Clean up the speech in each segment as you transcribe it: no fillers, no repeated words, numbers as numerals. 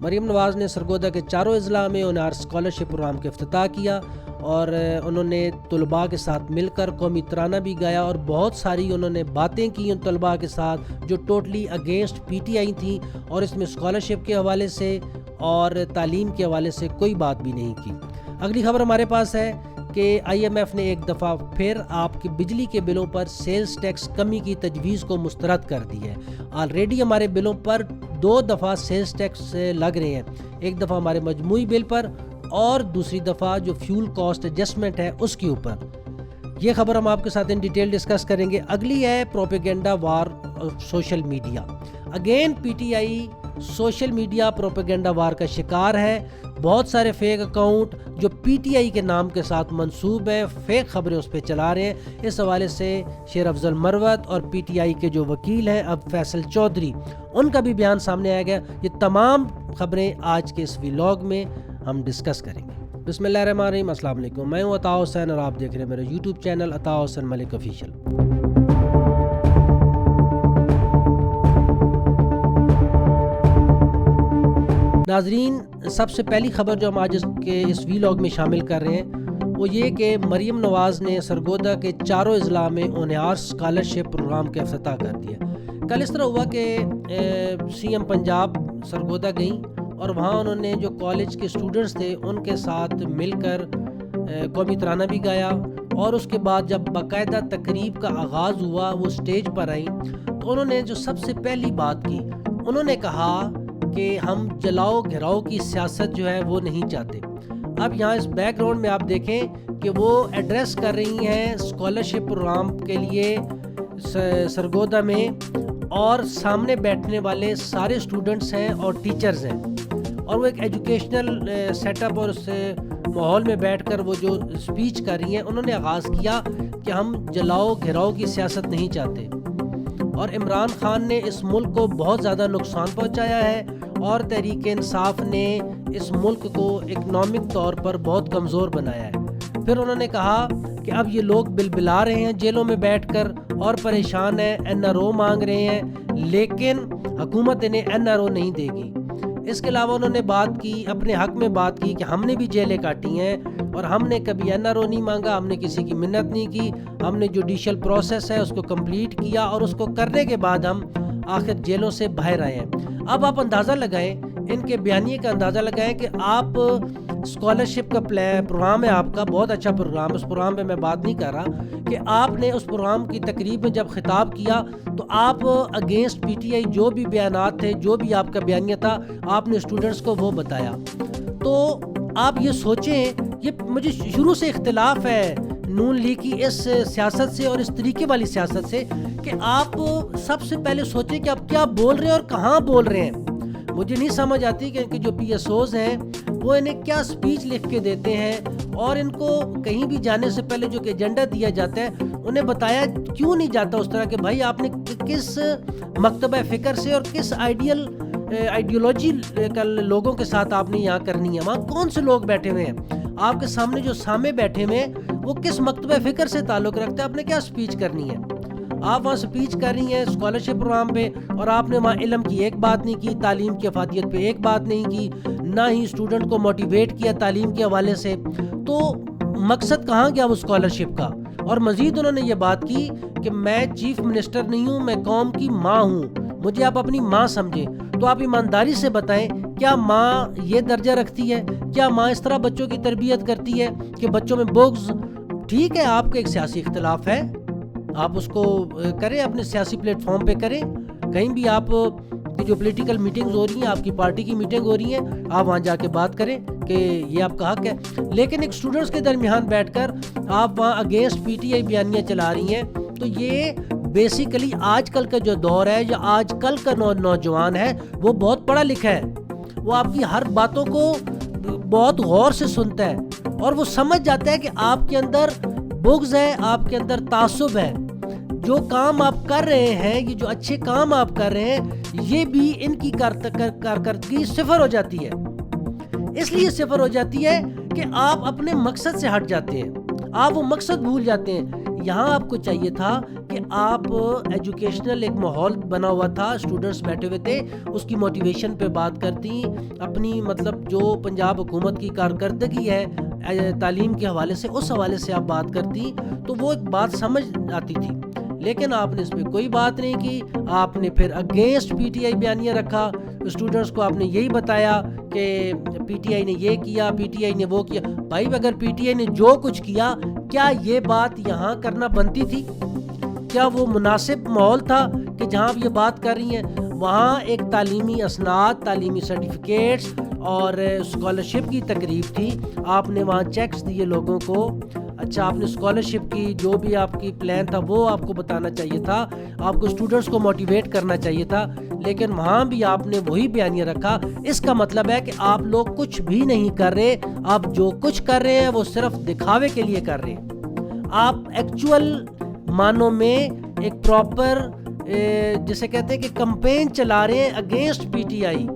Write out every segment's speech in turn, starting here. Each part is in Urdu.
مریم نواز نے سرگودا کے چاروں اضلاع میں اونار اسکالرشپ پروگرام کا افتتاح کیا اور انہوں نے طلباء کے ساتھ مل کر قومی ترانہ بھی گایا اور بہت ساری انہوں نے باتیں کی ان طلباء کے ساتھ جو ٹوٹلی اگینسٹ پی ٹی آئی تھیں، اور اس میں اسکالرشپ کے حوالے سے اور تعلیم کے حوالے سے کوئی بات بھی نہیں کی۔ اگلی خبر ہمارے پاس ہے کہ آئی ایم ایف نے ایک دفعہ پھر آپ کے بجلی کے بلوں پر سیلز ٹیکس کمی کی تجویز کو مسترد کر دی ہے۔ آلریڈی ہمارے بلوں پر 2 دفعہ سیلز ٹیکس لگ رہے ہیں، ایک دفعہ ہمارے مجموعی بل پر اور دوسری دفعہ جو فیول کاسٹ ایڈجسٹمنٹ ہے اس کے اوپر۔ یہ خبر ہم آپ کے ساتھ ان ڈیٹیل ڈسکس کریں گے۔ اگلی ہے propaganda war social media. Again P T I social media propaganda war کا شکار ہے۔ بہت سارے فیک اکاؤنٹ جو پی ٹی آئی کے نام کے ساتھ منسوب ہیں، فیک خبریں اس پہ چلا رہے ہیں۔ اس حوالے سے شیر افضل مروت اور پی ٹی آئی کے جو وکیل ہیں اب فیصل چودھری، ان کا بھی بیان سامنے آیا گیا۔ یہ تمام خبریں آج کے اس ویلاگ میں ہم ڈسکس کریں گے۔ بسم اللہ الرحمن الرحیم۔ السلام علیکم، میں ہوں عطا حسین اور آپ دیکھ رہے ہیں میرا یوٹیوب چینل عطا حسین ملک آفیشیل۔ ناظرین، سب سے پہلی خبر جو ہم آج اس ویلاگ میں شامل کر رہے ہیں وہ یہ کہ مریم نواز نے سرگودا کے چاروں اضلاع میں اونار اسکالرشپ پروگرام کا افتتاح کر دیا۔ کل اس طرح ہوا کہ سی ایم پنجاب سرگودا گئیں اور وہاں انہوں نے جو کالج کے اسٹوڈنٹس تھے ان کے ساتھ مل کر قومی ترانہ بھی گایا، اور اس کے بعد جب باقاعدہ تقریب کا آغاز ہوا وہ اسٹیج پر آئیں تو انہوں نے جو سب سے پہلی بات کی، انہوں نے کہا کہ ہم جلاؤ گھراؤ کی سیاست جو ہے وہ نہیں چاہتے۔ اب یہاں اس بیک گراؤنڈ میں آپ دیکھیں کہ وہ ایڈریس کر رہی ہیں اسکالرشپ پروگرام کے لیے سرگودا میں، اور سامنے بیٹھنے والے سارے اسٹوڈنٹس ہیں اور ٹیچرز ہیں، اور وہ ایک ایجوکیشنل سیٹ اپ اور اس ماحول میں بیٹھ کر وہ جو اسپیچ کر رہی ہیں، انہوں نے آغاز کیا کہ ہم جلاؤ گھراؤ کی سیاست نہیں چاہتے، اور عمران خان نے اس ملک کو بہت زیادہ نقصان پہنچایا ہے اور تحریک انصاف نے اس ملک کو اکنامک طور پر بہت کمزور بنایا ہے۔ پھر انہوں نے کہا کہ اب یہ لوگ بلبلا رہے ہیں جیلوں میں بیٹھ کر اور پریشان ہیں، این آر او مانگ رہے ہیں، لیکن حکومت انہیں این آر او نہیں دے گی۔ اس کے علاوہ انہوں نے بات کی، اپنے حق میں بات کی کہ ہم نے بھی جیلیں کاٹی ہیں اور ہم نے کبھی این آر او نہیں مانگا، ہم نے کسی کی منت نہیں کی، ہم نے جوڈیشل پروسیس ہے اس کو کمپلیٹ کیا اور اس کو کرنے کے بعد ہم آخر جیلوں سے باہر آئے ہیں۔ اب آپ اندازہ لگائیں، ان کے بیانیے کا اندازہ لگائیں کہ آپ اسکالرشپ کا پروگرام ہے، آپ کا بہت اچھا پروگرام، اس پروگرام پہ میں بات نہیں کر رہا، کہ آپ نے اس پروگرام کی تقریب میں جب خطاب کیا تو آپ اگینسٹ پی ٹی آئی جو بھی بیانات تھے، جو بھی آپ کا بیانیہ تھا، آپ نے اسٹوڈنٹس کو وہ بتایا۔ تو آپ یہ سوچیں، یہ مجھے شروع سے اختلاف ہے نون لیگ کی اس سیاست سے اور اس طریقے والی سیاست سے کہ آپ سب سے پہلے سوچیں کہ آپ کیا بول رہے ہیں اور کہاں بول رہے ہیں۔ مجھے نہیں سمجھ آتی کہ جو پی ایس اوز ہیں وہ انہیں کیا سپیچ لکھ کے دیتے ہیں، اور ان کو کہیں بھی جانے سے پہلے جو کہ ایجنڈا دیا جاتا ہے انہیں بتایا کیوں نہیں جاتا اس طرح کہ بھائی آپ نے کس مکتبہ فکر سے اور کس آئیڈیولوجی لوگوں کے ساتھ آپ نے یہاں کرنی ہے، وہاں کون سے لوگ بیٹھے ہوئے ہیں، آپ کے سامنے جو سامنے بیٹھے ہوئے ہیں وہ کس مکتبہ فکر سے تعلق رکھتا ہے، آپ نے کیا سپیچ کرنی ہے۔ آپ وہاں سپیچ کر رہی ہیں اسکالرشپ پروگرام پہ، اور آپ نے وہاں علم کی ایک بات نہیں کی، تعلیم کی افادیت پہ ایک بات نہیں کی، نہ ہی اسٹوڈنٹ کو موٹیویٹ کیا تعلیم کے حوالے سے۔ تو مقصد کہاں گیا وہ اسکالرشپ کا؟ اور مزید انہوں نے یہ بات کی کہ میں چیف منسٹر نہیں ہوں، میں قوم کی ماں ہوں، مجھے آپ اپنی ماں سمجھیں۔ تو آپ ایمانداری سے بتائیں، کیا ماں یہ درجہ رکھتی ہے؟ کیا ماں اس طرح بچوں کی تربیت کرتی ہے کہ بچوں میں بغض؟ ٹھیک ہے، آپ کا ایک سیاسی اختلاف ہے، آپ اس کو کریں، اپنے سیاسی پلیٹ فارم پہ کریں، کہیں بھی آپ کی جو پولیٹیکل میٹنگز ہو رہی ہیں، آپ کی پارٹی کی میٹنگ ہو رہی ہیں، آپ وہاں جا کے بات کریں کہ یہ آپ کا حق ہے، لیکن ایک اسٹوڈنٹس کے درمیان بیٹھ کر آپ وہاں اگینسٹ پی ٹی آئی بیانیہ چلا رہی ہیں۔ تو یہ بیسیکلی آج کل کا جو دور ہے، یا آج کل کا نوجوان ہے، وہ بہت پڑھا لکھا ہے، وہ آپ کی ہر باتوں کو بہت غور سے سنتا ہے اور وہ سمجھ جاتا ہے کہ آپ کے اندر بغض ہے، آپ کے اندر تعصب ہے۔ جو کام آپ کر رہے ہیں، یہ جو اچھے کام آپ کر رہے ہیں، یہ بھی ان کی کارکردگی صفر ہو جاتی ہے۔ اس لیے صفر ہو جاتی ہے کہ آپ اپنے مقصد سے ہٹ جاتے ہیں، آپ وہ مقصد بھول جاتے ہیں۔ یہاں آپ کو چاہیے تھا کہ آپ ایجوکیشنل ایک ماحول بنا ہوا تھا, اسٹوڈنٹس بیٹھے ہوئے تھے, اس کی موٹیویشن پہ بات کرتی, اپنی مطلب جو پنجاب حکومت کی کارکردگی ہے تعلیم کے حوالے سے, اس حوالے سے آپ بات کرتی تو وہ ایک بات سمجھ آتی تھی. لیکن آپ نے اس پہ کوئی بات نہیں کی. آپ نے پھر اگینسٹ پی ٹی آئی بیانیہ رکھا, اسٹوڈنٹس کو آپ نے یہی بتایا کہ پی ٹی آئی نے یہ کیا, پی ٹی آئی نے وہ کیا. بھائی اگر پی ٹی آئی نے جو کچھ کیا, کیا یہ بات یہاں کرنا بنتی تھی؟ کیا وہ مناسب ماحول تھا کہ جہاں آپ یہ بات کر رہی ہیں؟ وہاں ایک تعلیمی اسناد, تعلیمی سرٹیفکیٹس اور اسکالرشپ کی تقریب تھی. آپ نے وہاں چیکس دیے لوگوں کو. اچھا, آپ نے اسکالرشپ کی جو بھی آپ کی پلان تھا وہ آپ کو بتانا چاہیے تھا, آپ کو اسٹوڈنٹس کو موٹیویٹ کرنا چاہیے تھا, لیکن وہاں بھی آپ نے وہی بیانیہ رکھا. اس کا مطلب ہے کہ آپ لوگ کچھ بھی نہیں کر رہے, آپ جو کچھ کر رہے ہیں وہ صرف دکھاوے کے لیے کر رہے ہیں. آپ ایکچوئل معنوں میں ایک پراپر جسے کہتے ہیں کہ کمپین چلا رہے ہیں اگینسٹ پی ٹی آئی,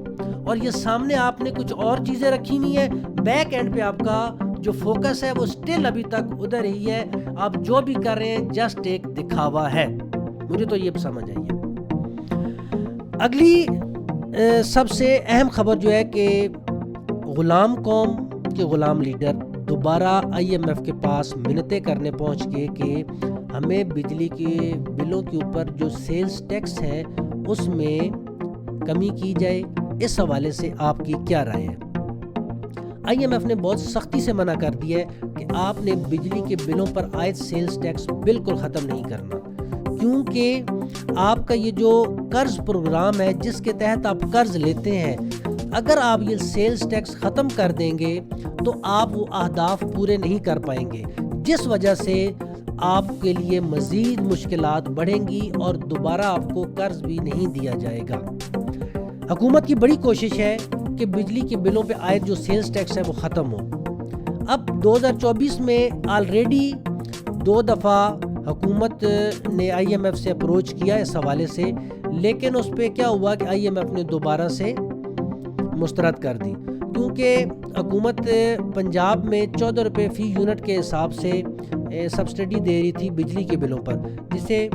اور یہ سامنے آپ نے کچھ اور چیزیں رکھی ہوئی ہیں. بیک اینڈ پہ آپ کا جو فوکس ہے وہ سٹل ابھی تک ادھر ہی ہے. آپ جو بھی کر رہے ہیں جسٹ ایک دکھاوا ہے. مجھے تو یہ سمجھ آئی ہے. اگلی سب سے اہم خبر جو ہے کہ غلام قوم کے غلام لیڈر دوبارہ آئی ایم ایف کے پاس منتیں کرنے پہنچ گئے کہ ہمیں بجلی کے بلوں کے اوپر جو سیلز ٹیکس ہے اس میں کمی کی جائے. اس حوالے سے آپ کی کیا رائے ہے؟ آئی ایم ایف نے بہت سختی سے منع کر دیا ہے کہ آپ نے بجلی کے بلوں پر عائد سیلز ٹیکس بالکل ختم نہیں کرنا, کیونکہ آپ کا یہ جو قرض پروگرام ہے جس کے تحت آپ قرض لیتے ہیں, اگر آپ یہ سیلز ٹیکس ختم کر دیں گے تو آپ وہ اہداف پورے نہیں کر پائیں گے, جس وجہ سے آپ کے لیے مزید مشکلات بڑھیں گی اور دوبارہ آپ کو قرض بھی نہیں دیا جائے گا. حکومت کی بڑی کوشش ہے کہ بجلی کے بلوں پہ عائد جو سیلز ٹیکس ہے وہ ختم ہو. اب 2024 میں آلریڈی 2 دفعہ حکومت نے آئی ایم ایف سے اپروچ کیا اس حوالے سے, لیکن اس پہ کیا ہوا کہ آئی ایم ایف نے دوبارہ سے مسترد کر دی, کیونکہ حکومت پنجاب میں 14 روپے فی یونٹ کے حساب سے سبسڈی دے رہی تھی بجلی کے بلوں پر, جسے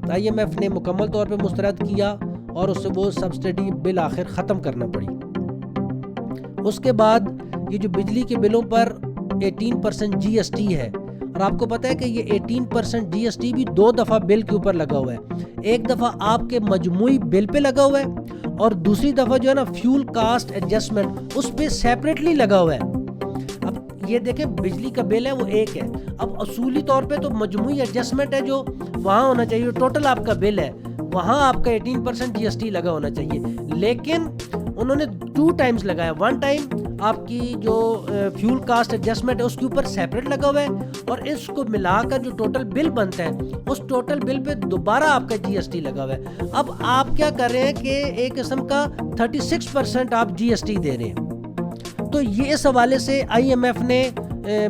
آئی ایم ایف نے مکمل طور پہ مسترد کیا اور اسے وہ سبسڈی بالآخر ختم کرنا پڑی. اس کے بعد یہ جو بجلی کے بلوں پر 18% جی ایس ٹی ہے, اور آپ کو پتہ ہے کہ یہ 18% جی ایس ٹی بھی 2 دفعہ بل کے اوپر لگا ہوا ہے. ایک دفعہ آپ کے مجموعی بل پہ لگا ہوا ہے اور دوسری دفعہ جو ہے نا فیول کاسٹ ایڈجسٹمنٹ اس پہ سیپریٹلی لگا ہوا ہے. اب یہ دیکھیں بجلی کا بل ہے وہ ایک ہے, اب اصولی طور پہ تو مجموعی ایڈجسٹمنٹ ہے جو وہاں ہونا چاہیے, ٹوٹل آپ کا بل ہے وہاں آپ کا 18% جی ایس ٹی لگا ہونا چاہیے, لیکن انہوں نے 2 ٹائمز لگایا. 1 ٹائم آپ کی جو فیول کاسٹ ایڈجسٹمنٹ ہے اس کے اوپر سیپریٹ لگا ہوا ہے, اور اس کو ملا کر جو ٹوٹل بل بنتا ہے اس ٹوٹل بل پہ دوبارہ آپ کا جی ایس ٹی لگا ہوا ہے. اب آپ کیا کر رہے ہیں کہ ایک قسم کا 36% آپ جی ایس ٹی دے رہے ہیں. تو یہ اس حوالے سے آئی ایم ایف نے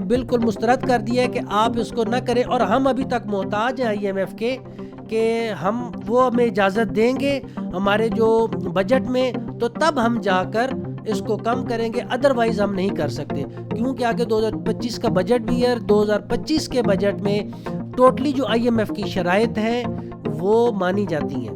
بالکل مسترد کر دیا ہے کہ آپ اس کو نہ کریں, اور ہم ابھی تک محتاج ہیں آئی ایم ایف کے کہ ہم وہ ہمیں اجازت دیں گے ہمارے جو بجٹ میں, تو تب ہم جا کر اس کو کم کریں گے, ادروائز ہم نہیں کر سکتے, کیونکہ آگے 2025 کا بجٹ بھی ہے. 2025 کے بجٹ میں ٹوٹلی جو آئی ایم ایف کی شرائط ہیں وہ مانی جاتی ہیں,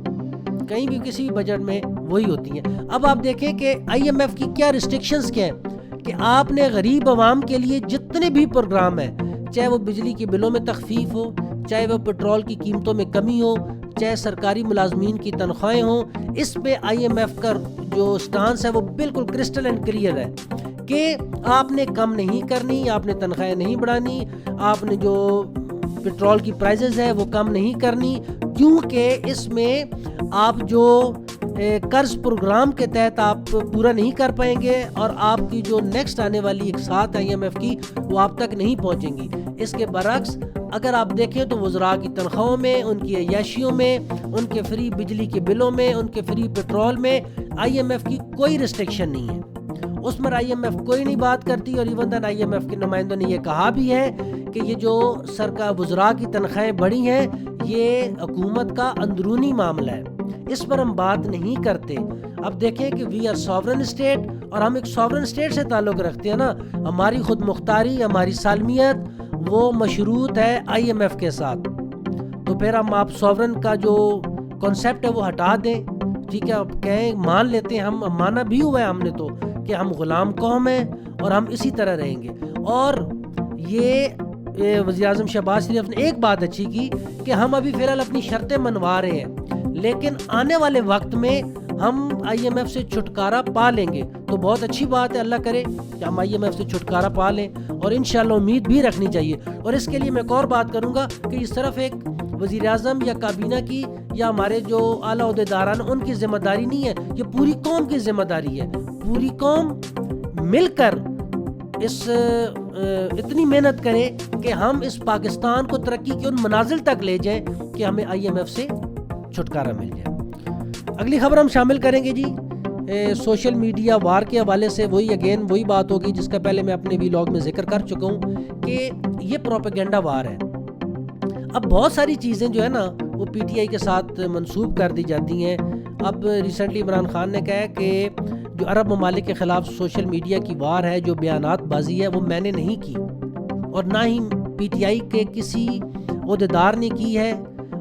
کہیں بھی کسی بھی بجٹ میں وہی ہوتی ہیں. اب آپ دیکھیں کہ آئی ایم ایف کی کیا ریسٹرکشنز کیا ہیں کہ آپ نے غریب عوام کے لیے جتنے بھی پروگرام ہیں, چاہے وہ بجلی کے بلوں میں تخفیف ہو, چاہے وہ پیٹرول کی قیمتوں میں کمی ہو, چاہے سرکاری ملازمین کی تنخواہیں ہوں, اس پہ آئی ایم ایف کا جو سٹانس ہے وہ بالکل کرسٹل اینڈ کلیئر ہے کہ آپ نے کم نہیں کرنی, آپ نے تنخواہیں نہیں بڑھانی, آپ نے جو پیٹرول کی پرائزز ہے وہ کم نہیں کرنی, کیونکہ اس میں آپ جو قرض پروگرام کے تحت آپ پورا نہیں کر پائیں گے, اور آپ کی جو نیکسٹ آنے والی ایک ساتھ آئی ایم ایف کی وہ آپ تک نہیں پہنچیں گی. اس کے برعکس اگر آپ دیکھیں تو وزراء کی تنخواہوں میں, ان کی عیاشیوں میں, ان کے فری بجلی کے بلوں میں, ان کے فری پیٹرول میں آئی ایم ایف کی کوئی ریسٹرکشن نہیں ہے. اس پر آئی ایم ایف کوئی نہیں بات کرتی, اور even then I M F کے نمائندوں نے یہ کہا بھی ہے کہ یہ جو سرکار وزراء کی تنخواہیں بڑھی ہیں یہ حکومت کا اندرونی معاملہ ہے, اس پر ہم بات نہیں کرتے. اب دیکھیں کہ وی آر سوورن اسٹیٹ, اور ہم ایک سوورن اسٹیٹ سے تعلق رکھتے ہیں نا, ہماری خود مختاری, ہماری سالمیت وہ مشروط ہے آئی ایم ایف کے ساتھ. تو پھر ہم آپ سوورن کا جو کانسیپٹ ہے وہ ہٹا دیں، ٹھیک ہے، آپ کہیں مان لیتے ہیں، ہم مانا بھی ہوا ہے ہم نے تو کہ ہم غلام قوم ہیں اور ہم اسی طرح رہیں گے. اور یہ وزیر اعظم شہباز شریف نے ایک بات اچھی کی کہ ہم ابھی فی الحال اپنی شرطیں منوا رہے ہیں، لیکن آنے والے وقت میں ہم آئی ایم ایف سے چھٹکارا پا لیں گے. تو بہت اچھی بات ہے، اللہ کرے کہ ہم آئی ایم ایف سے چھٹکارا پا لیں، اور انشاءاللہ امید بھی رکھنی چاہیے. اور اس کے لیے میں ایک اور بات کروں گا کہ یہ صرف ایک وزیر اعظم یا کابینہ کی یا ہمارے جو اعلیٰ عہدیداران ان کی ذمہ داری نہیں ہے، یہ پوری قوم کی ذمہ داری ہے. پوری قوم مل کر اتنی محنت کرے کہ ہم اس پاکستان کو ترقی کے ان منازل تک لے جائیں کہ ہمیں آئی ایم ایف سے چھٹکارا مل جائے. اگلی خبر ہم شامل کریں گے جی سوشل میڈیا وار کے حوالے سے. وہی بات ہوگی جس کا پہلے میں اپنے ویلاگ میں ذکر کر چکا ہوں کہ یہ پروپیگنڈا وار ہے. اب بہت ساری چیزیں جو ہے نا وہ پی ٹی آئی کے ساتھ منسوب کر دی جاتی ہیں. اب ریسنٹلی عمران خان نے کہا ہے کہ جو عرب ممالک کے خلاف سوشل میڈیا کی وار ہے، جو بیانات بازی ہے، وہ میں نے نہیں کی اور نہ ہی پی ٹی آئی کے کسی عہدیدار نے کی ہے،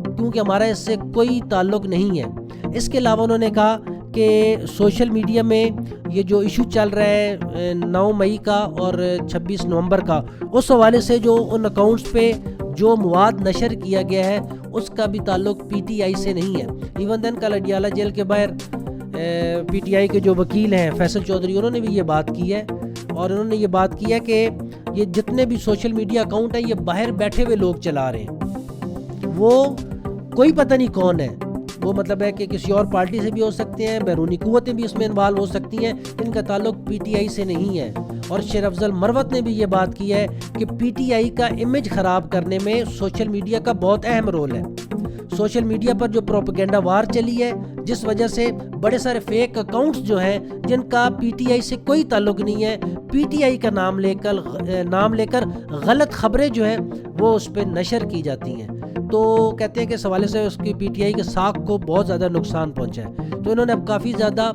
کیونکہ ہمارا اس سے کوئی تعلق نہیں ہے. اس کے علاوہ انہوں نے کہا کہ سوشل میڈیا میں یہ جو ایشو چل رہا ہے 9 مئی کا اور 26 نومبر کا، اس حوالے سے جو ان اکاؤنٹس پہ جو مواد نشر کیا گیا ہے اس کا بھی تعلق پی ٹی آئی سے نہیں ہے. ایون دین کل اڈیالہ جیل کے باہر پی ٹی آئی کے جو وکیل ہیں فیصل چودھری، انہوں نے بھی یہ بات کی ہے، اور انہوں نے یہ بات کی ہے کہ یہ جتنے بھی سوشل میڈیا اکاؤنٹ ہیں یہ باہر بیٹھے ہوئے لوگ چلا رہے ہیں. وہ کوئی پتہ نہیں کون ہے، وہ مطلب ہے کہ کسی اور پارٹی سے بھی ہو سکتے ہیں، بیرونی قوتیں بھی اس میں انوالو ہو سکتی ہیں، ان کا تعلق پی ٹی آئی سے نہیں ہے. اور شیر افضل مروت نے بھی یہ بات کی ہے کہ پی ٹی آئی کا امیج خراب کرنے میں سوشل میڈیا کا بہت اہم رول ہے. سوشل میڈیا پر جو پروپیگنڈا وار چلی ہے، جس وجہ سے بڑے سارے فیک اکاؤنٹس جو ہیں جن کا پی ٹی آئی سے کوئی تعلق نہیں ہے، پی ٹی آئی کا نام لے کر غلط خبریں جو ہیں وہ اس پہ نشر کی جاتی ہیں. تو کہتے ہیں کہ اس حوالے سے اس کی پی ٹی آئی کے ساکھ کو بہت زیادہ نقصان پہنچا ہے. تو انہوں نے اب کافی زیادہ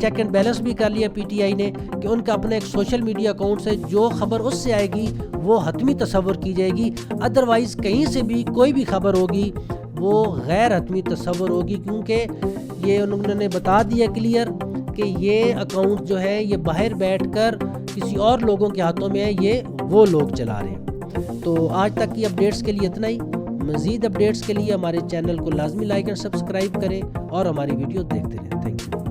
چیک اینڈ بیلنس بھی کر لیا پی ٹی آئی نے کہ ان کا اپنا ایک سوشل میڈیا اکاؤنٹ سے جو خبر اس سے آئے گی وہ حتمی تصور کی جائے گی، ادروائز کہیں سے بھی کوئی بھی خبر ہوگی وہ غیر حتمی تصور ہوگی، کیونکہ یہ انہوں نے بتا دیا کلیئر کہ یہ اکاؤنٹ جو ہے یہ باہر بیٹھ کر کسی اور لوگوں کے ہاتھوں میں ہے، یہ وہ لوگ چلا رہے ہیں. تو آج تک کی اپڈیٹس کے لیے اتنا ہی. مزید اپڈیٹس کے لیے ہمارے چینل کو لازمی لائک اور سبسکرائب کریں اور ہماری ویڈیو دیکھتے رہیں. Thank you.